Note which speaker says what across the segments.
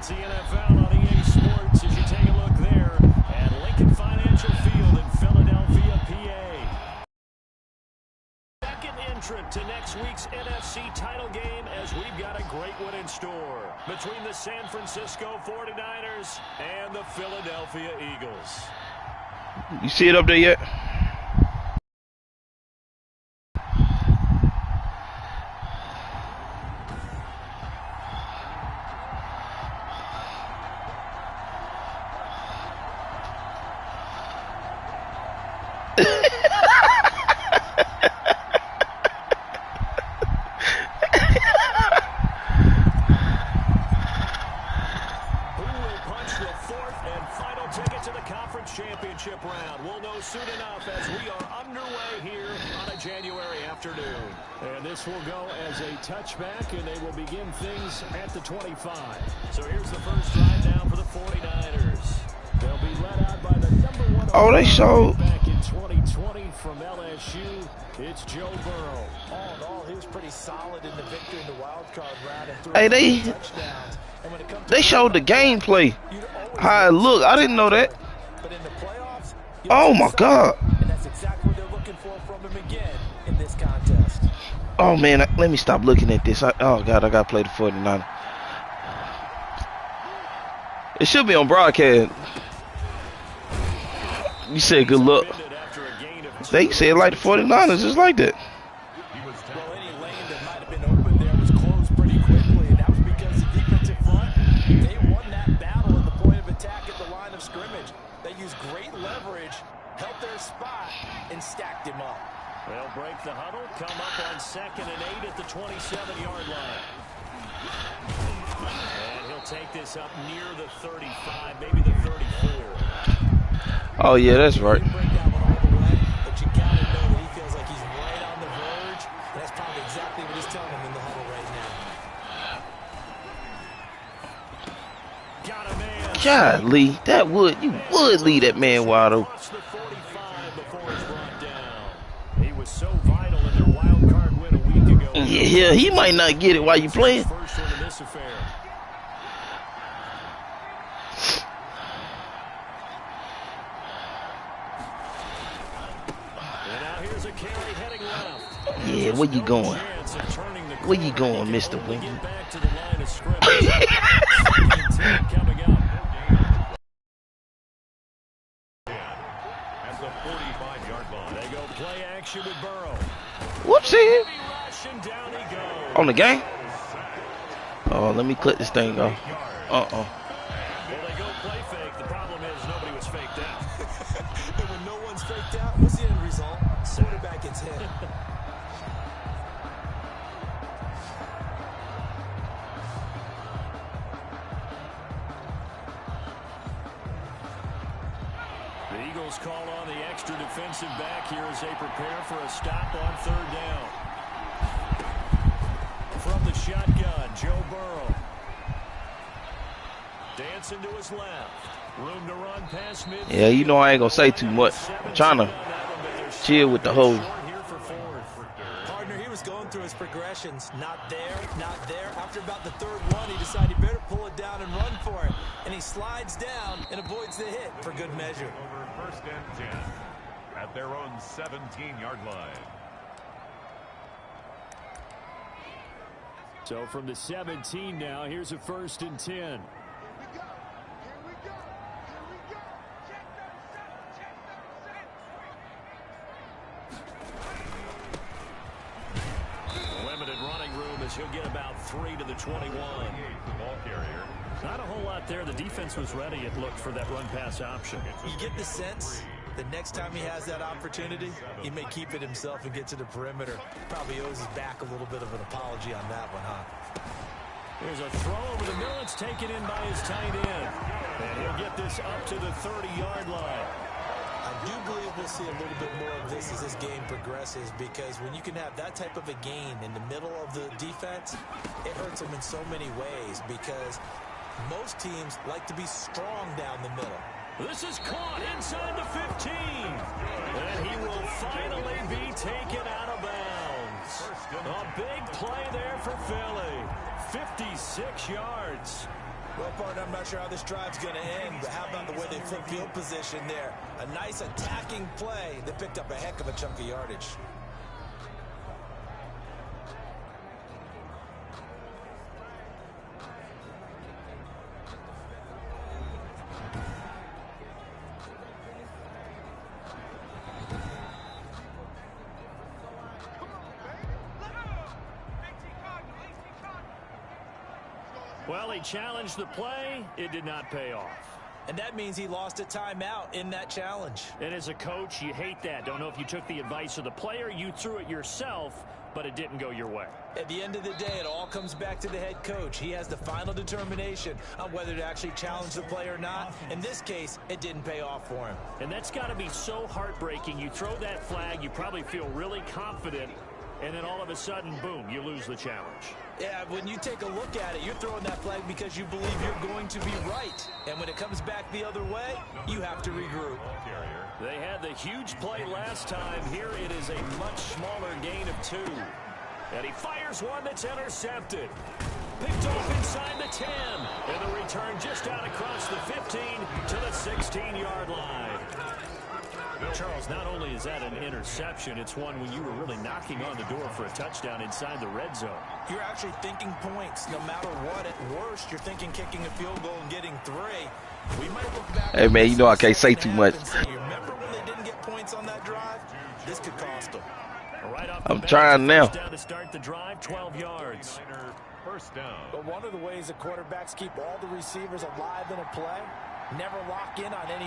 Speaker 1: It's the NFL on EA Sports as you take a look there at Lincoln Financial Field in Philadelphia, PA. Second entrant to next week's NFC title game as we've got a great one in store between the San Francisco 49ers and the Philadelphia Eagles.
Speaker 2: You see it up there yet?
Speaker 1: Championship round. We'll know soon enough as we are underway here on a January afternoon. And this will go as a touchback, and they will begin things at the 25. So here's the first drive down for the 49ers. They'll be led out by the #1
Speaker 2: oh, they showed
Speaker 1: back in 2020 from LSU. It's Joe Burrow.
Speaker 3: All in all, he was pretty solid in the victory in the wild card round.
Speaker 2: Hey, they showed the gameplay. How it look. I didn't know that.
Speaker 3: But in the playoffs,
Speaker 2: oh my God.
Speaker 3: And that's exactly what they're looking for from him again in this contest.
Speaker 2: Oh man, let me stop looking at this. Oh God, I gotta play the 49ers. It should be on broadcast. You said good luck. They said like the 49ers, just like that.
Speaker 3: Well, any lane that might have been open there was closed pretty quickly, and that was because the defensive front, they won that battle at the point of attack at the line of scrimmage. They used great leverage, held their spot, and stacked him up.
Speaker 1: They'll break the huddle, come up on 2nd and 8 at the 27-yard line. And he'll take this up near the 35, maybe the 34.
Speaker 2: Oh yeah, that's right.
Speaker 3: But you gotta know that he feels like he's right on the verge, and that's probably exactly what he's telling him in the huddle right now.
Speaker 1: Got a man.
Speaker 2: Golly, you would leave that man wide open.
Speaker 1: He was so vital in their wild card win a week ago.
Speaker 2: Yeah, he might not get it while you playing.
Speaker 1: First one in this affair. And now here's a carry heading left.
Speaker 2: Yeah, where you going? Where you going, Mr. Wing?
Speaker 1: Back to the line of scrimmage. Coming up. At the 45-yard line. They go play action with Burrow.
Speaker 2: Whoopsie.
Speaker 1: Down he goes.
Speaker 2: On the game? Oh, let me click this thing off.
Speaker 1: Well, they go play fake. The problem is nobody was faked out.
Speaker 3: And when no one's faked out, what's the end result? Quarterback gets hit.
Speaker 1: The Eagles call on the extra defensive back here as they prepare for a stop on 3rd down. From the shotgun, Joe Burrow. Dancing to his left. Room to run past mid.
Speaker 2: Yeah, you know I ain't gonna say too much. I'm trying to chill with the whole.
Speaker 3: Partner, he was going through his progressions. Not there, not there. After about the 3rd one, he decided he better pull it down and run for it. And he slides down and avoids the hit for good measure.
Speaker 4: Over 1st and 10 at their own 17-yard line.
Speaker 1: So from the 17 now, here's a 1st and 10. Limited running room as he'll get about 3 to the 21.
Speaker 4: Ball carrier.
Speaker 1: Not a whole lot there. The defense was ready, it looked, for that run-pass option.
Speaker 3: You get the sense the next time he has that opportunity, he may keep it himself and get to the perimeter. Probably owes his back a little bit of an apology on that one, huh?
Speaker 1: There's a throw over the middle. It's taken in by his tight end. And he'll get this up to the 30-yard line.
Speaker 3: I do believe we'll see a little bit more of this as this game progresses, because when you can have that type of a gain in the middle of the defense, it hurts them in so many ways, because most teams like to be strong down the middle.
Speaker 1: This is caught inside the 15. And he will finally be taken out of bounds. A big play there for Philly. 56 yards.
Speaker 3: Well, partner, I'm not sure how this drive's going to end, but how about the way they flip field position there? A nice attacking play that picked up a heck of a chunk of yardage.
Speaker 1: Well, he challenged the play. It did not pay off.
Speaker 3: And that means he lost a timeout in that challenge.
Speaker 1: And as a coach, you hate that. Don't know if you took the advice of the player, you threw it yourself, but it didn't go your way.
Speaker 3: At the end of the day, it all comes back to the head coach. He has the final determination on whether to actually challenge the play or not. In this case, it didn't pay off for him.
Speaker 1: And that's got to be so heartbreaking. You throw that flag, you probably feel really confident, and then all of a sudden, boom, you lose the challenge.
Speaker 3: Yeah, when you take a look at it, you're throwing that flag because you believe you're going to be right. And when it comes back the other way, you have to regroup.
Speaker 1: They had the huge play last time. Here it is a much smaller gain of 2. And he fires one that's intercepted. Picked off inside the 10. And the return just out across the 15 to the 16-yard line. Charles, not only is that an interception, it's one when you were really knocking on the door for a touchdown inside the red zone.
Speaker 3: You're actually thinking points no matter what. At worst, you're thinking kicking a field goal and getting 3. We might look back.
Speaker 2: Hey, man, you know I can't say too much.
Speaker 3: You remember when they didn't get points on that drive? This could cost them.
Speaker 1: Right off
Speaker 2: I'm trying now.
Speaker 1: Down to start the drive, 12 yards.
Speaker 4: First down.
Speaker 3: But one of the ways the quarterbacks keep all the receivers alive in a play, never lock in on any.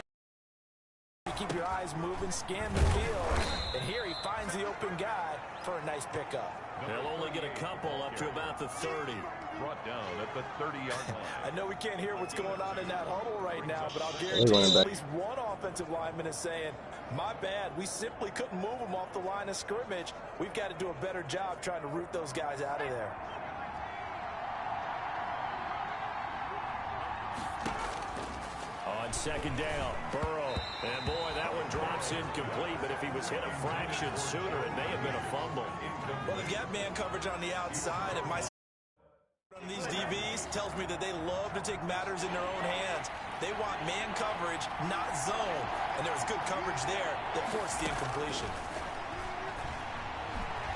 Speaker 3: Keep your eyes moving, scan the field, and here he finds the open guy for a nice pickup.
Speaker 1: They'll only get a couple up to about the 30.
Speaker 4: Brought down at the 30-yard line.
Speaker 3: I know we can't hear what's going on in that huddle right now, but I'll guarantee you at least one offensive lineman is saying, my bad, we simply couldn't move them off the line of scrimmage. We've got to do a better job trying to root those guys out of there.
Speaker 1: On second down, Burrow. And boy, that one drops incomplete, but if he was hit a fraction sooner, it may have been a fumble.
Speaker 3: Well, they've got man coverage on the outside, and my from these DBs tells me that they love to take matters in their own hands. They want man coverage, not zone. And there was good coverage there that forced the incompletion.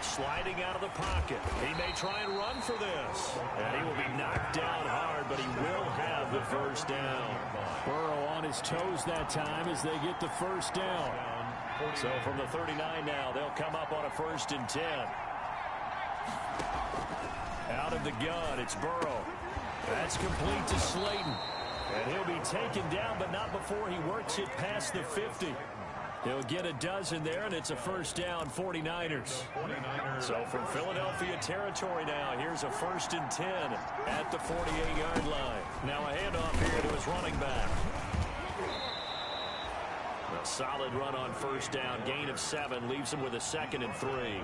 Speaker 1: Sliding out of the pocket. He may try and run for this. And he will be knocked down hard, but he will have the first down. Burrow on his toes that time as they get the first down. So from the 39 now, they'll come up on a 1st and 10. Out of the gun, it's Burrow. That's complete to Slayton. And he'll be taken down, but not before he works it past the 50. He'll get a dozen there, and it's a first down, 49ers. So from Philadelphia territory now, here's a 1st and 10 at the 48-yard line. Now a handoff here to his running back. A solid run on first down. Gain of 7 leaves him with a 2nd and 3.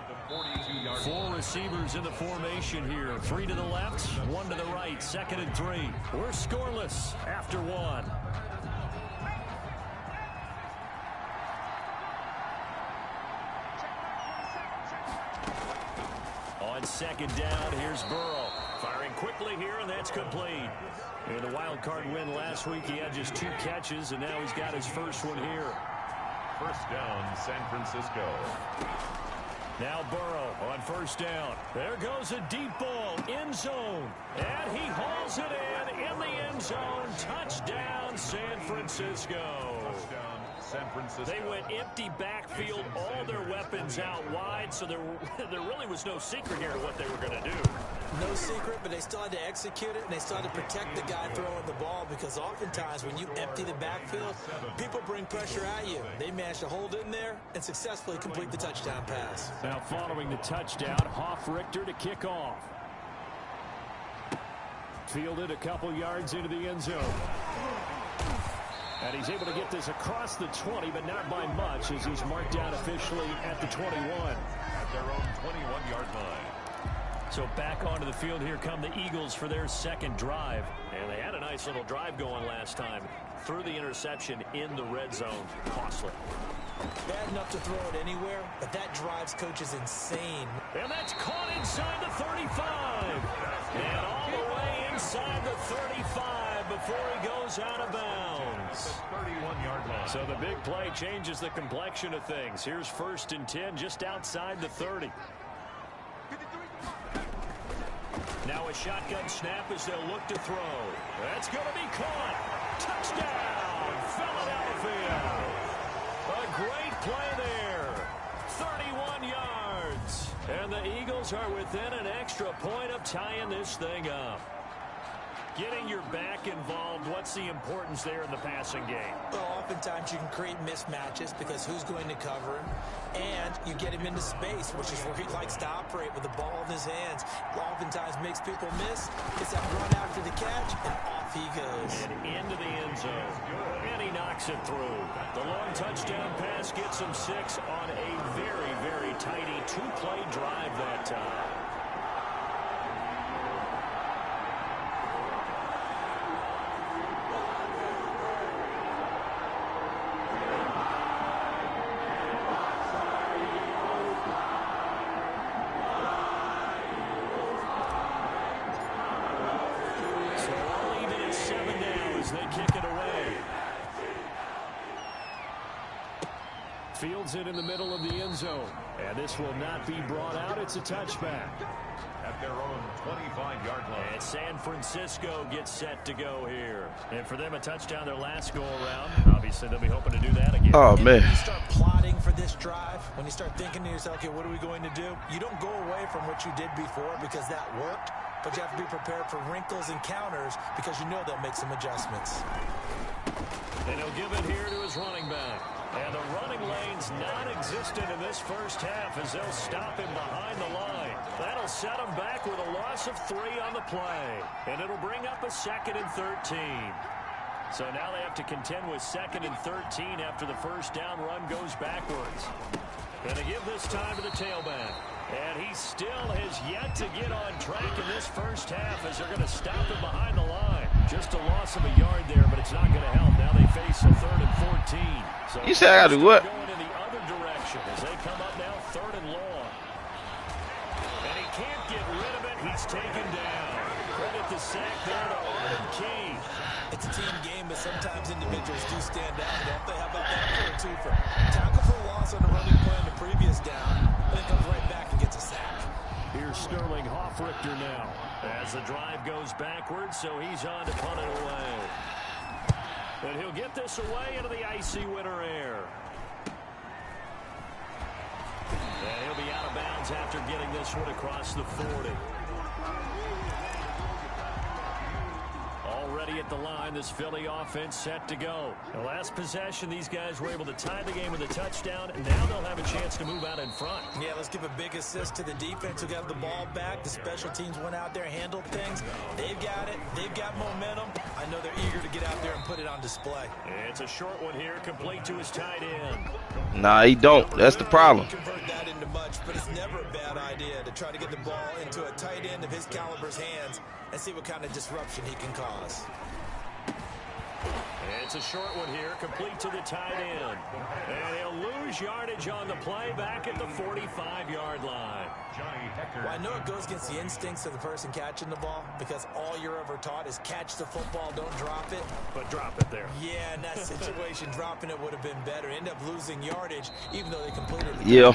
Speaker 1: 4 receivers in the formation here. 3 to the left, 1 to the right. 2nd and 3. We're scoreless after 1. On second down, here's Burrow. Firing quickly here, and that's complete. In the wild card win last week, he had just 2 catches, and now he's got his first one here.
Speaker 4: First down, San Francisco.
Speaker 1: Now Burrow on first down. There goes a deep ball, end zone. And he hauls it in the end zone. Touchdown, San Francisco.
Speaker 4: Touchdown, San Francisco.
Speaker 1: They went empty backfield, all their weapons out wide, so there really was no secret here to what they were going to do.
Speaker 3: No secret, but they still had to execute it, and they still had to protect the guy throwing the ball, because oftentimes when you empty the backfield, people bring pressure at you. They managed to hold in there and successfully complete the touchdown pass.
Speaker 1: Now following the touchdown, Hoff-Richter to kick off. Fielded a couple yards into the end zone. And he's able to get this across the 20, but not by much, as he's marked down officially at the 21.
Speaker 4: At their own 21-yard line.
Speaker 1: So back onto the field, here come the Eagles for their second drive. And they had a nice little drive going last time. Threw the interception in the red zone. Costly.
Speaker 3: Bad enough to throw it anywhere, but that drives coach is insane.
Speaker 1: And that's caught inside the 35. And all the way inside the 35. goes out of bounds.
Speaker 4: 31-yard line.
Speaker 1: So the big play changes the complexion of things. Here's 1st and 10 just outside the 30. Now a shotgun snap as they'll look to throw. That's going to be caught. Touchdown, Philadelphia. A great play there. 31 yards. And the Eagles are within an extra point of tying this thing up. Getting your back involved, what's the importance there in the passing game?
Speaker 3: Well, oftentimes you can create mismatches because who's going to cover him, and you get him into space, which is where he likes to operate with the ball in his hands. Oftentimes makes people miss. Gets that run after the catch, and off he goes.
Speaker 1: And into the end zone. And he knocks it through. The long touchdown pass gets him 6 on a very, very tidy 2-play drive that time. Fields it in the middle of the end zone. And this will not be brought out. It's a touchback.
Speaker 4: At their own 25-yard line.
Speaker 1: And San Francisco gets set to go here. And for them, a touchdown their last go-around. Obviously, they'll be hoping to do that again.
Speaker 2: Oh, man.
Speaker 3: When you start plotting for this drive, when you start thinking to yourself, okay, what are we going to do? You don't go away from what you did before because that worked. But you have to be prepared for wrinkles and counters because you know they'll make some adjustments.
Speaker 1: And he'll give it here to his running back. And the running lane's non-existent in this first half as they'll stop him behind the line. That'll set him back with a loss of 3 on the play. And it'll bring up a 2nd and 13. So now they have to contend with 2nd and 13 after the first down run goes backwards. And they give this time to the tailback. And he still has yet to get on track in this first half as they're going to stop him behind the line. Just a loss of a yard there, but it's not going to help. Now they face a 3rd and 14. So
Speaker 2: you said I got to do what?
Speaker 1: Going in the other direction as they come up now 3rd and long. And he can't get rid of it. He's taken down. Credit the sack there to Arden Key.
Speaker 3: It's a team game, but sometimes individuals do stand out. Don't they? How about that for a twofer? Tackle for loss on the running play on the previous down, then comes right back and gets a sack.
Speaker 1: Here's Sterling Hoffrichter now as the drive goes backwards, so he's on to punt it away. And he'll get this away into the icy winter air. And he'll be out of bounds after getting this one across the 40. Already at the line, this Philly offense set to go. The last possession, these guys were able to tie the game with a touchdown, and now they'll have a chance to move out in front.
Speaker 3: Yeah, let's give a big assist to the defense who got the ball back. The special teams went out there, handled things. They've got it. They've got momentum. I know they're eager to get out there and put it on display.
Speaker 1: It's a short one here, complete to his tight end.
Speaker 2: Nah, he don't. That's the problem.
Speaker 3: Convert that into much, but it's never a bad idea to try to get the ball into a tight end of his caliber's hands and see what kind of disruption he can cause.
Speaker 1: It's a short one here, complete to the tight end. And he'll lose yardage on the play back at the 45-yard line.
Speaker 3: Well, I know it goes against the instincts of the person catching the ball because all you're ever taught is catch the football, don't drop it.
Speaker 1: But drop it there.
Speaker 3: Yeah, in that situation, dropping it would have been better. End up losing yardage, even though they completed the
Speaker 2: Yeah.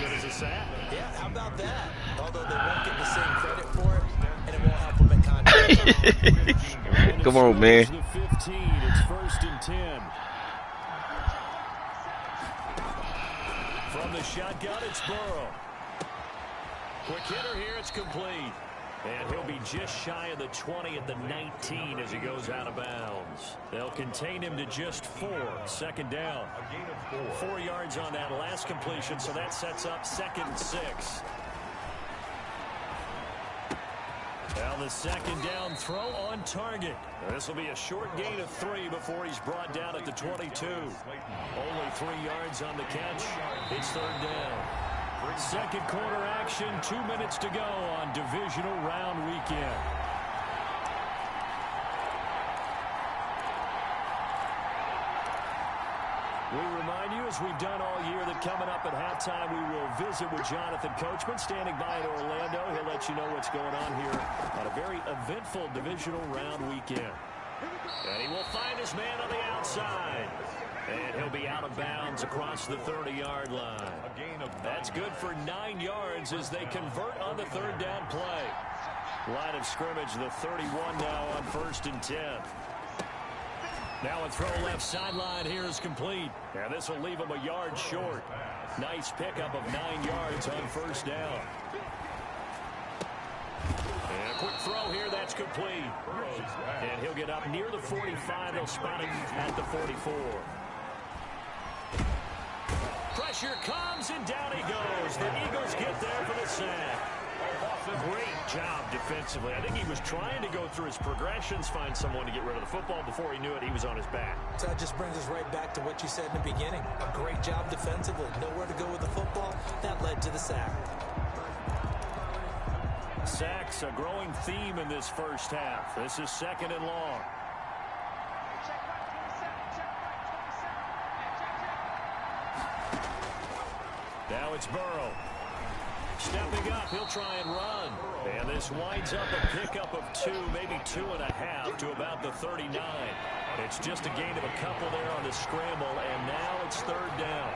Speaker 3: Yeah, how about that? Although they won't get the same credit for it, and it won't help them at contact.
Speaker 2: Come on, man.
Speaker 1: The 15, it's 1st and 10. From the shotgun, it's Burrow. Quick hitter here, it's complete. And he'll be just shy of the 20 at the 19 as he goes out of bounds. They'll contain him to just 4. 2nd down. 4 yards on that last completion, so that sets up 2nd and 6. Now the 2nd down throw on target. This will be a short gain of 3 before he's brought down at the 22. Only 3 yards on the catch. It's 3rd down. 2nd quarter action, 2 minutes to go on divisional round weekend. We remind you, as we've done all year, that coming up at halftime, we will visit with Jonathan Coachman, standing by in Orlando. He'll let you know what's going on here on a very eventful divisional round weekend. And he will find his man on the outside. And he'll be out of bounds across the 30-yard line.
Speaker 4: A gain of 9.
Speaker 1: That's good for 9 yards as they convert on the third down play. Line of scrimmage, the 31 now on 1st and 10. Now a throw left sideline here is complete. And this will leave him a yard short. Nice pickup of 9 yards on 1st down. And a quick throw here, that's complete. And he'll get up near the 45. They'll spot him at the 44. Pressure comes, and down he goes. The Eagles get there for the sack. Great job defensively. I think he was trying to go through his progressions, find someone to get rid of the football. Before he knew it, he was on his back.
Speaker 3: So that just brings us right back to what you said in the beginning. A great job defensively. Nowhere to go with the football. That led to the sack.
Speaker 1: Sacks, a growing theme in this first half. This is 2nd and long. Now it's Burrow. Stepping up, he'll try and run. And this winds up a pickup of 2, maybe 2.5 to about the 39. It's just a gain of a couple there on the scramble, and now it's 3rd down.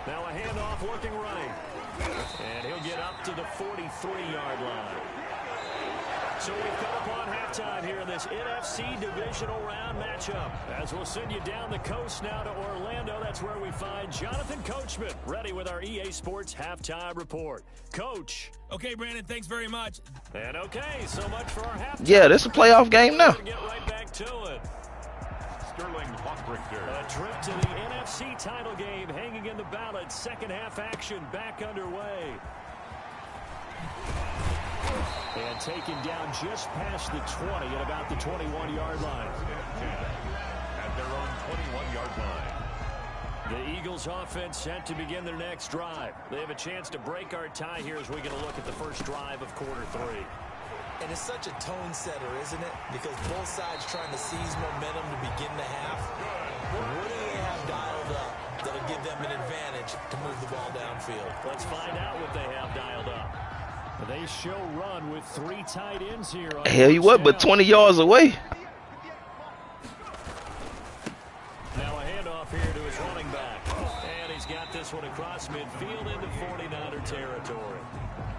Speaker 1: Now a handoff working right. And he'll get up to the 43-yard line. So we've come upon halftime here in this NFC divisional round matchup. As we'll send you down the coast now to Orlando, that's where we find Jonathan Coachman, ready with our EA Sports halftime report. Coach.
Speaker 5: Okay, Brandon, thanks very much.
Speaker 1: And okay, so much for our halftime.
Speaker 2: Yeah, this is a playoff game now.
Speaker 1: Get right back to it.
Speaker 4: Sterling Hochrichter.
Speaker 1: A trip to the NFC title game hanging in the balance. Second half action back underway. And taken down just past the 20 at about the 21-yard line.
Speaker 4: At their own 21-yard line.
Speaker 1: The Eagles offense set to begin their next drive. They have a chance to break our tie here as we get a look at the first drive of quarter 3.
Speaker 3: And it's such a tone setter, isn't it? Because both sides trying to seize momentum to begin the half. What do they have dialed up that'll give them an advantage to move the ball downfield?
Speaker 1: Let's find out what they have dialed up. They show run with 3 tight ends here.
Speaker 2: Hell, you what, but 20 yards away.
Speaker 1: Now a handoff here to his running back. And he's got this one across midfield into 49er territory.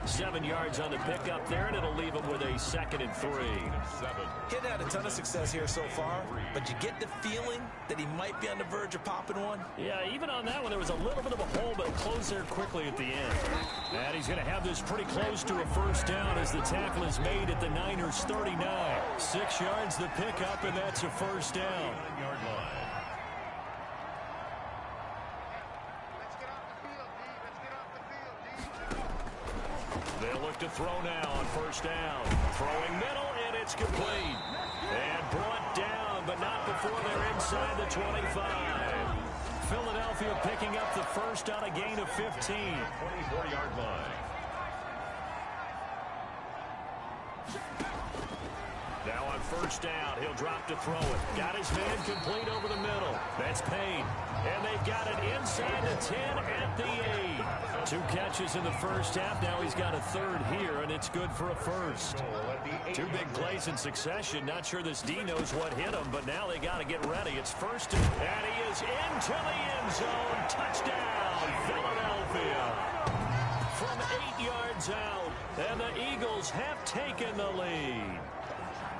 Speaker 1: 7 yards on the pickup there, and it'll leave him with a 2nd and 3.
Speaker 3: Hitting had a ton of success here so far, but you get the feeling that he might be on the verge of popping one.
Speaker 1: Yeah, even on that one, there was a little bit of a hole, but it closed there quickly at the end. And he's going to have this pretty close to a first down as the tackle is made at the Niners' 39. 6 yards the pickup, and that's a first down. They'll look to throw now on first down. Throwing middle, and it's complete. And brought down, but not before they're inside the 25. Philadelphia picking up the first on a gain of 15.
Speaker 4: 24-yard line.
Speaker 1: Now on first down, he'll drop to throw it. Got his man complete over the middle. That's Payne. And they've got it inside the 10 at the 8. 2 catches in the first half. Now he's got a 3rd here, and it's good for a first. 2 big plays in succession. Not sure this D knows what hit him, but now they got to get ready. It's first, and he is into the end zone. Touchdown, Philadelphia. From 8 yards out, and the Eagles have taken the lead.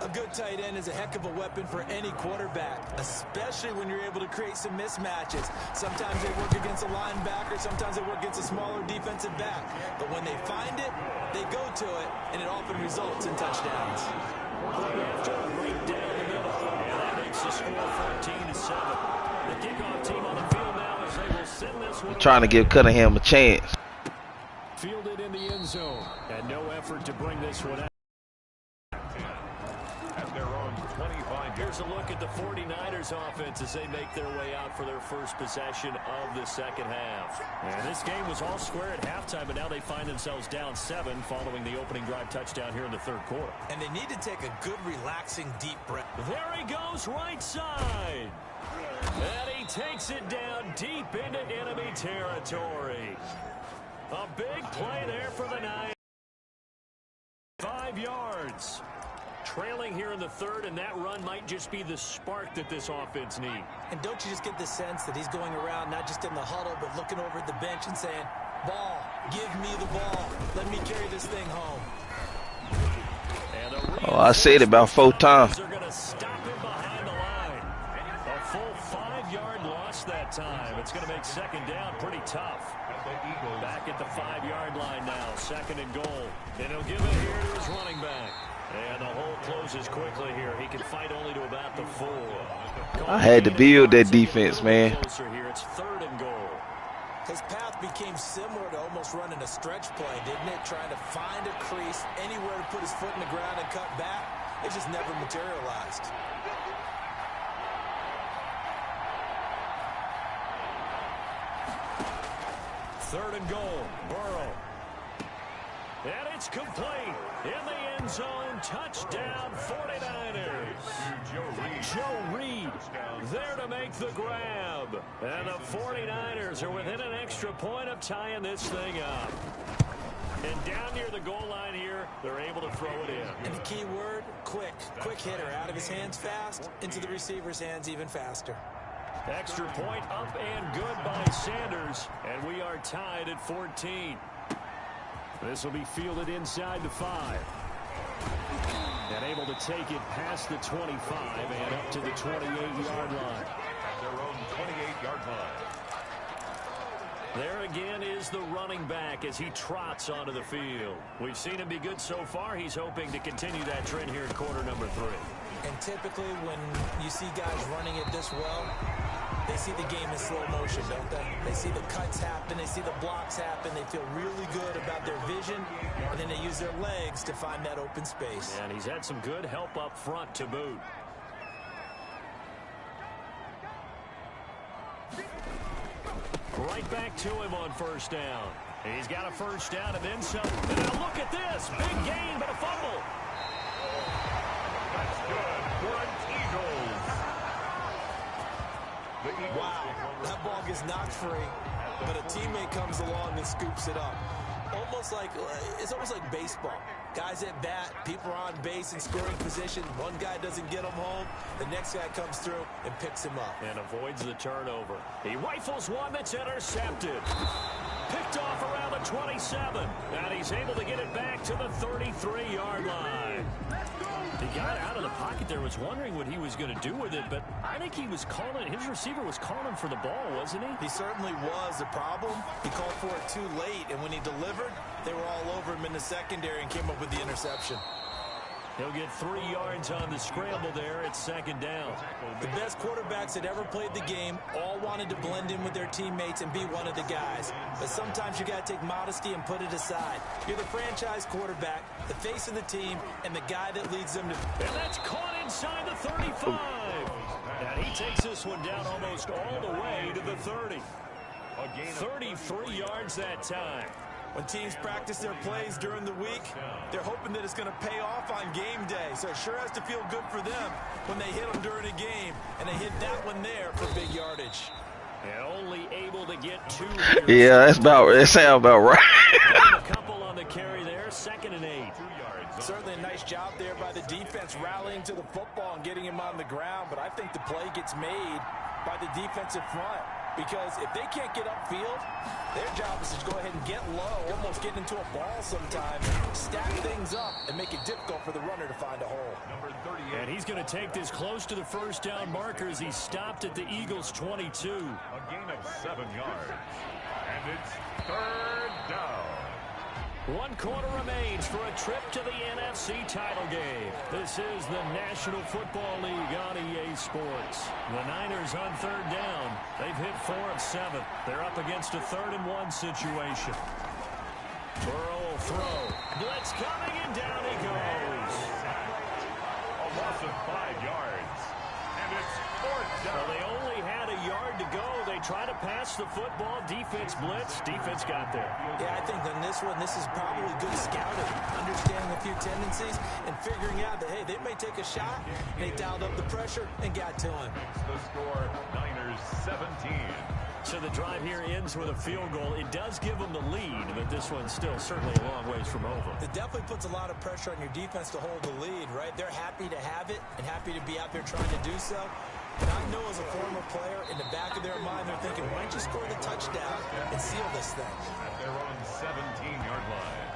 Speaker 3: A good tight end is a heck of a weapon for any quarterback, especially when you're able to create some mismatches. Sometimes they work against a linebacker, sometimes they work against a smaller defensive back. But when they find it, they go to it, and it often results in touchdowns.
Speaker 1: After right down the middle, and that makes the score 14-7. The kickoff team on the field now as they will send this one.
Speaker 2: Trying to give Cunningham a chance.
Speaker 1: Fielded in the end zone, and no effort to bring this one out. Here's a look at the 49ers offense as they make their way out for their first possession of the second half. And this game was all square at halftime, but now they find themselves down 7 following the opening drive touchdown here in the 3rd quarter.
Speaker 3: And they need to take a good, relaxing, deep breath.
Speaker 1: There he goes right side. And he takes it down deep into enemy territory. A big play there for the Niners. 5 yards. Trailing here in the third, and that run might just be the spark that this offense needs.
Speaker 3: And don't you just get the sense that he's going around not just in the huddle, but looking over at the bench and saying, ball, give me the ball. Let me carry this thing home.
Speaker 2: Oh, I said it about 4 times.
Speaker 1: They're going to stop him behind the line. A full 5-yard loss that time. It's going to make second down pretty tough. Back at the 5-yard line now, 2nd and goal. And he'll give it here to his running back. And the hole closes quickly here. He can fight only to about the 4.
Speaker 2: I had to build that defense, man.
Speaker 1: Closer here. It's 3rd and goal.
Speaker 3: His path became similar to almost running a stretch play, didn't it? Trying to find a crease, anywhere to put his foot in the ground and cut back. It just never materialized.
Speaker 1: Third and goal. Burrow. And it's complete. In the end zone. Touchdown 49ers. Joe Reed there to make the grab. And the 49ers are within an extra point of tying this thing up. And down near the goal line here, they're able to throw it in.
Speaker 3: And the key word, quick. Quick hitter. Out of his hands fast, into the receiver's hands even faster.
Speaker 1: Extra point up and good by Sanders. And we are tied at 14. This will be fielded inside the 5. And able to take it past the 25 and up to the 28-yard line.
Speaker 4: At their own 28-yard line.
Speaker 1: There again is the running back as he trots onto the field. We've seen him be good so far. He's hoping to continue that trend here in quarter number 3.
Speaker 3: And typically when you see guys running it this well, they see the game in slow motion, don't they? They see the cuts happen, they see the blocks happen, they feel really good about their vision, and then they use their legs to find that open space.
Speaker 1: And he's had some good help up front to boot. Right back to him on first down. He's got a first down and then some. And now look at this. Big gain, but a fumble.
Speaker 4: That's good. Front Eagles. The Eagles.
Speaker 3: Wow, that ball gets knocked free, but a teammate comes along and scoops it up. It's almost like baseball. Guys at bat, people are on base in scoring position. One guy doesn't get him home. The next guy comes through and picks him up.
Speaker 1: And avoids the turnover. He rifles one that's intercepted. Picked off around the 27. And he's able to get it back to the 33-yard line. He got out of the pocket there, was wondering what he was going to do with it, but I think he was calling, his receiver was calling for the ball, wasn't he?
Speaker 3: He certainly was. The problem, he called for it too late, and when he delivered, they were all over him in the secondary and came up with the interception.
Speaker 1: He'll get 3 yards on the scramble there at second down.
Speaker 3: The best quarterbacks that ever played the game all wanted to blend in with their teammates and be one of the guys. But sometimes you got to take modesty and put it aside. You're the franchise quarterback, the face of the team, and the guy that leads them to...
Speaker 1: And that's caught inside the 35. And he takes this one down almost all the way to the 30. 33 yards that time.
Speaker 3: When teams practice their plays during the week, they're hoping that it's going to pay off on game day. So it sure has to feel good for them when they hit them during a game. And they hit that one there for big yardage.
Speaker 1: And only able to get 2.
Speaker 2: Yeah, that sounds about right.
Speaker 1: A couple on the carry there, 2nd and 8.
Speaker 3: Certainly a nice job there by the defense rallying to the football and getting him on the ground. But I think the play gets made by the defensive front. Because if they can't get upfield, their job is to go ahead and get low, almost get into a ball sometimes, stack things up, and make it difficult for the runner to find a hole.
Speaker 4: Number 38.
Speaker 1: And he's going to take this close to the first down markers. He stopped at the Eagles' 22.
Speaker 4: A gain of 7 yards. And it's 3rd down.
Speaker 1: 1 quarter remains for a trip to the NFC title game. This is the National Football League on EA Sports. The Niners on 3rd down. They've hit 4 of 7. They're up against a 3rd and 1 situation. Burrow will throw. Blitz coming and down he goes.
Speaker 4: A loss of 5 yards. And it's 4th down.
Speaker 1: Well, they only had a yard to go. They try to pass the football. Defense blitz. Defense got there.
Speaker 3: Yeah, I think on this one, this is probably good scouting, understanding a few tendencies, and figuring out that, hey, they may take a shot. They dialed up the pressure and got to him.
Speaker 4: The score, Niners 17.
Speaker 1: So the drive here ends with a field goal. It does give them the lead, but this one's still certainly a long ways from over.
Speaker 3: It definitely puts a lot of pressure on your defense to hold the lead, right? They're happy to have it and happy to be out there trying to do so. And I know as a former player, in the back of their mind, they're thinking, why don't you score the touchdown and seal this thing?
Speaker 4: At their own 17-yard line.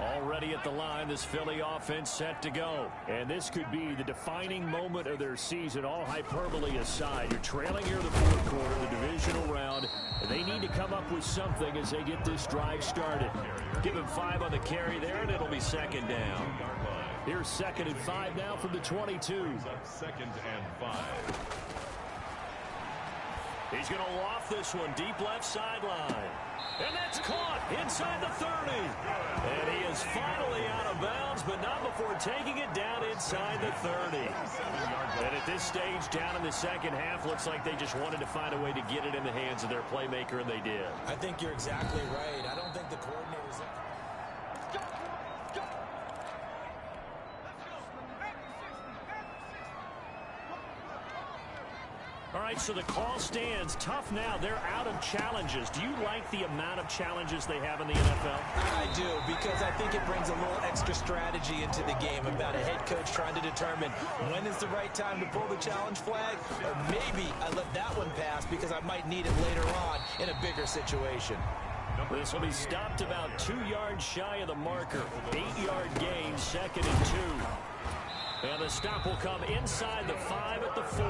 Speaker 1: Already at the line, this Philly offense set to go. And this could be the defining moment of their season, all hyperbole aside. You're trailing here in the fourth quarter, the divisional round. They need to come up with something as they get this drive started. Give him 5 on the carry there, and it'll be second down. Here's 2nd and 5 now from the 22.
Speaker 4: 2nd and 5.
Speaker 1: He's going to loft this one deep left sideline. And that's caught inside the 30. And he is finally out of bounds, but not before taking it down inside the 30. And at this stage, down in the second half, looks like they just wanted to find a way to get it in the hands of their playmaker, and they did.
Speaker 3: I think you're exactly right. I don't think the coordinators...
Speaker 1: All right, so the call stands. Tough now. They're out of challenges. Do you like the amount of challenges they have in the NFL?
Speaker 3: I do, because I think it brings a little extra strategy into the game about a head coach trying to determine when is the right time to pull the challenge flag, or maybe I let that one pass because I might need it later on in a bigger situation.
Speaker 1: This will be stopped about 2 yards shy of the marker. 8-yard gain, 2nd and 2. And the stop will come inside the 5 at the 4.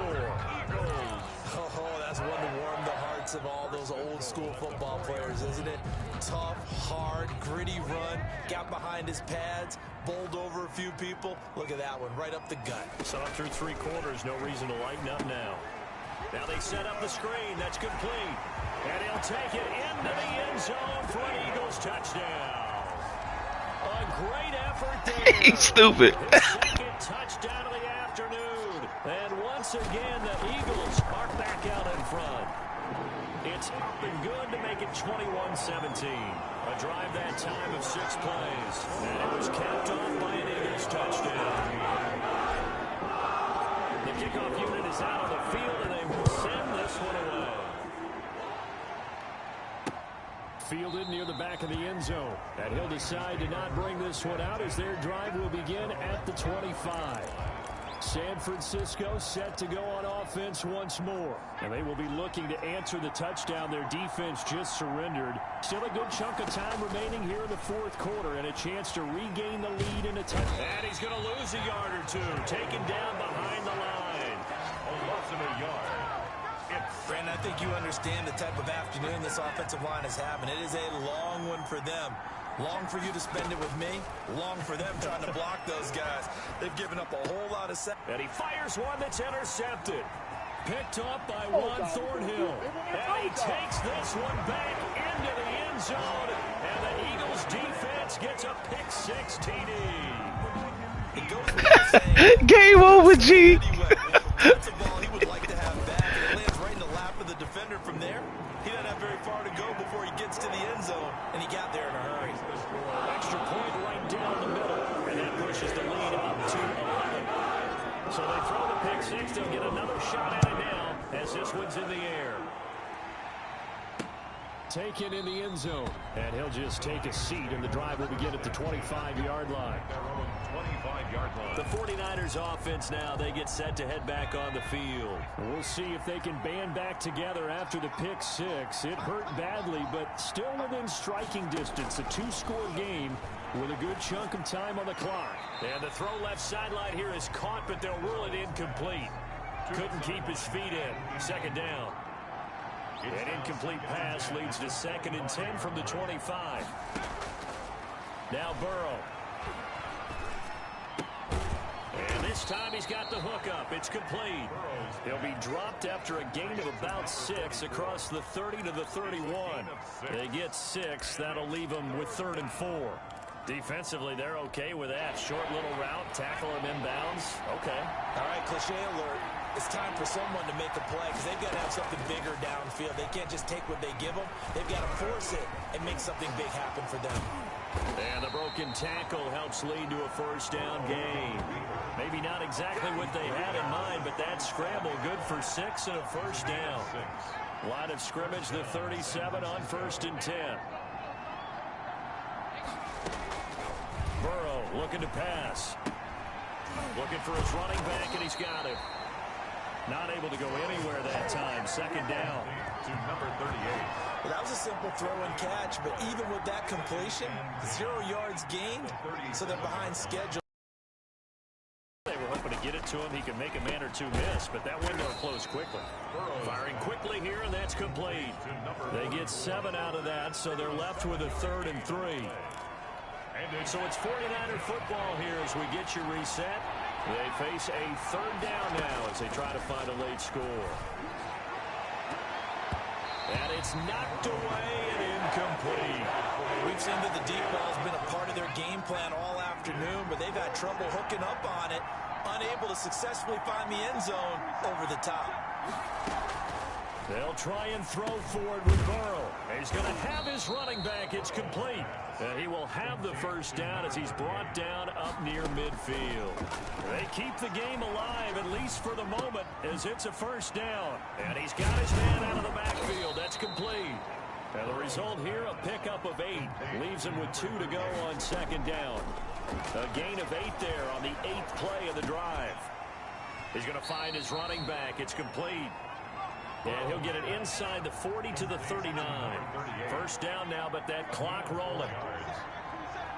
Speaker 3: Oh, that's one to warm the hearts of all those old school football players, isn't it? Tough, hard, gritty run, got behind his pads, bowled over a few people. Look at that one, right up the gut.
Speaker 1: Saw through 3 quarters, no reason to lighten up now. Now they set up the screen, that's complete. And he'll take it into the end zone for an Eagles touchdown. A great effort there.
Speaker 2: He's stupid.
Speaker 1: His second touchdown of the afternoon. And once again, the Eagles are back out in front. It's been good to make it 21-17. A drive that time of 6 plays. And it was capped off by an Eagles touchdown. The kickoff unit is out on the field, and they will send this one away. Fielded near the back of the end zone. And he'll decide to not bring this one out as their drive will begin at the 25. San Francisco set to go on offense once more. And they will be looking to answer the touchdown their defense just surrendered. Still a good chunk of time remaining here in the fourth quarter and a chance to regain the lead in a touchdown. And he's going to lose a yard or two. Taken down behind the line.
Speaker 4: A loss of a yard.
Speaker 3: Brandon, I think you understand the type of afternoon this offensive line is having. It is a long one for them. Long for you to spend it with me. Long for them trying to block those guys. They've given up a whole lot of...
Speaker 1: And he fires one that's intercepted. Picked up by Juan Thornhill. And he takes this one back into the end zone. And the Eagles defense gets a pick-6 TD.
Speaker 3: It goes without saying...
Speaker 2: Game over, G.
Speaker 3: That's a ball he would like to have back. And it lands right in the lap of the defender from there. He doesn't have very far to go before he gets to the end zone. And he got there in a hurry.
Speaker 1: Extra point right down the middle. And that pushes the lead up to 11. So they throw the pick-6. They'll get another shot at it now as this one's in the air. Taken in the end zone. And he'll just take a seat, and the drive will begin at the 25-yard line.
Speaker 4: Their own 25-yard line.
Speaker 1: The 49ers offense now, they get set to head back on the field. We'll see if they can band back together after the pick-6. It hurt badly, but still within striking distance. A 2-score game with a good chunk of time on the clock. And the throw left sideline here is caught, but they'll rule it incomplete. Couldn't keep his feet in. Second down. An incomplete pass leads to 2nd and 10 from the 25. Now Burrow. And this time he's got the hook up. It's complete. He'll be dropped after a gain of about 6 across the 30 to the 31. They get 6. That'll leave them with 3rd and 4. Defensively, they're okay with that. Short little route, tackle him inbounds. Okay.
Speaker 3: All right, cliche alert. It's time for someone to make a play because they've got to have something bigger downfield. They can't just take what they give them. They've got to force it and make something big happen for them.
Speaker 1: And the broken tackle helps lead to a first down gain. Maybe not exactly what they had in mind, but that scramble good for 6 and a first down. Line of scrimmage, the 37 on 1st and 10. Burrow looking to pass. Looking for his running back, and he's got it. Not able to go anywhere that time. 2nd down.
Speaker 4: To number 38.
Speaker 3: Well, that was a simple throw and catch, but even with that completion, 0 yards gained, so they're behind schedule.
Speaker 1: They were hoping to get it to him. He could make a man or two miss, but that window closed quickly. Firing quickly here, and that's complete. They get 7 out of that, so they're left with a 3rd and 3. So it's 49er football here as we get you reset. They face a 3rd down now as they try to find a late score. And it's knocked away and incomplete.
Speaker 3: We've seen that the deep ball has been a part of their game plan all afternoon, but they've had trouble hooking up on it, unable to successfully find the end zone over the top.
Speaker 1: They'll try and throw forward with Burrow. He's going to have his running back. It's complete. And he will have the first down as he's brought down up near midfield. They keep the game alive, at least for the moment, as it's a first down. And he's got his man out of the backfield. That's complete. And the result here, a pickup of 8. Leaves him with 2 to go on 2nd down. A gain of 8 there on the 8th play of the drive. He's going to find his running back. It's complete. And he'll get it inside the 40 to the 39. First down now, but that clock rolling.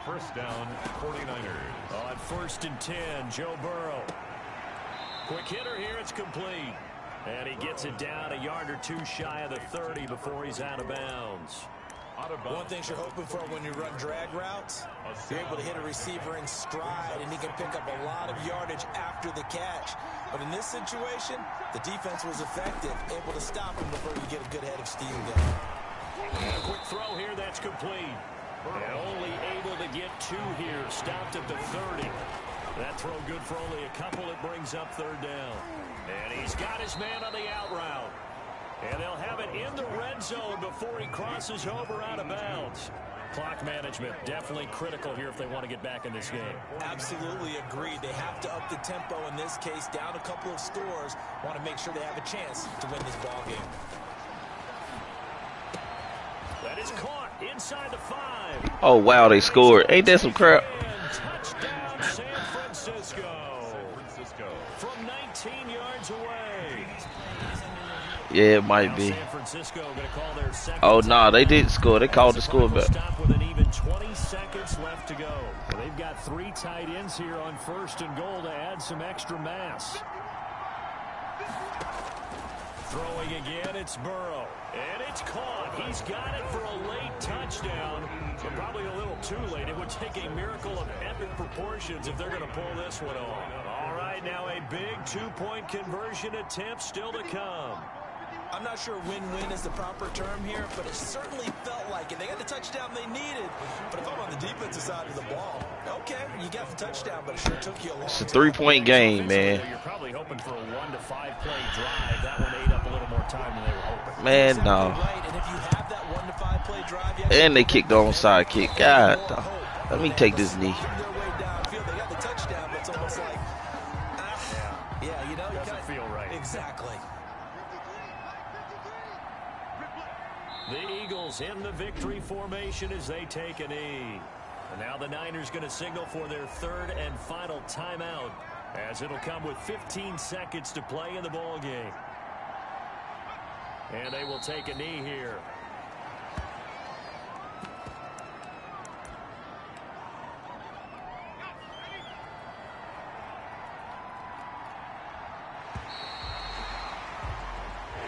Speaker 4: First down, 49ers.
Speaker 1: On 1st and 10, Joe Burrow. Quick hitter here, it's complete. And he gets it down a yard or 2 shy of the 30 before he's out of bounds.
Speaker 3: One thing you're hoping for when you run drag routes, you're able to hit a receiver in stride, and he can pick up a lot of yardage after the catch. But in this situation, the defense was effective, able to stop him before you get a good head of steam going.
Speaker 1: And a quick throw here, that's complete. And only able to get 2 here, stopped at the 30. That throw good for only a couple. It brings up 3rd down. And he's got his man on the out route. And they'll have it in the red zone before he crosses over out of bounds. Clock management definitely critical here if they want to get back in this game.
Speaker 3: Absolutely agreed. They have to up the tempo in this case, down a couple of scores. Want to make sure they have a chance to win this ball game.
Speaker 1: That is caught inside the 5.
Speaker 2: Oh, wow, they scored. Ain't that some crap?
Speaker 1: And touchdown, San Francisco. From 19 yards away.
Speaker 2: Yeah, it might be.
Speaker 1: San Francisco going to call their second.
Speaker 2: Oh, no, they didn't score. They called the score back.
Speaker 1: Stop with an even 20 seconds left to go. Well, they've got 3 tight ends here on 1st and goal to add some extra mass. Throwing again, it's Burrow. And it's caught. He's got it for a late touchdown, but probably a little too late. It would take a miracle of epic proportions if they're going to pull this one off. All right, now a big 2-point conversion attempt still to come.
Speaker 3: I'm not sure win-win is the proper term here, but it certainly felt like it. They got the touchdown they needed, but if I'm on the defensive side of the ball, okay, you got the touchdown, but it sure took you a long time.
Speaker 2: It's a 3-point game, man.
Speaker 1: You're probably hoping for a 1 to 5 play drive. That one ate up a little more time than they were hoping.
Speaker 2: Man,
Speaker 3: Exactly
Speaker 2: no.
Speaker 3: right. And if you have that 1 to 5 play drive, you
Speaker 2: And they kicked the onside kick. God, no. Let me take this knee.
Speaker 3: their way downfield. They got the touchdown, but it's almost like, yeah, you know, you
Speaker 1: Doesn't feel right.
Speaker 3: Exactly.
Speaker 1: The Eagles in the victory formation as they take a knee. And now the Niners going to signal for their 3rd and final timeout, as it'll come with 15 seconds to play in the ball game. And they will take a knee here.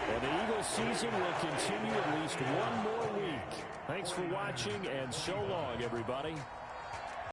Speaker 1: And the Eagles season will continue at least 1 more week. Thanks for watching, and so long, everybody.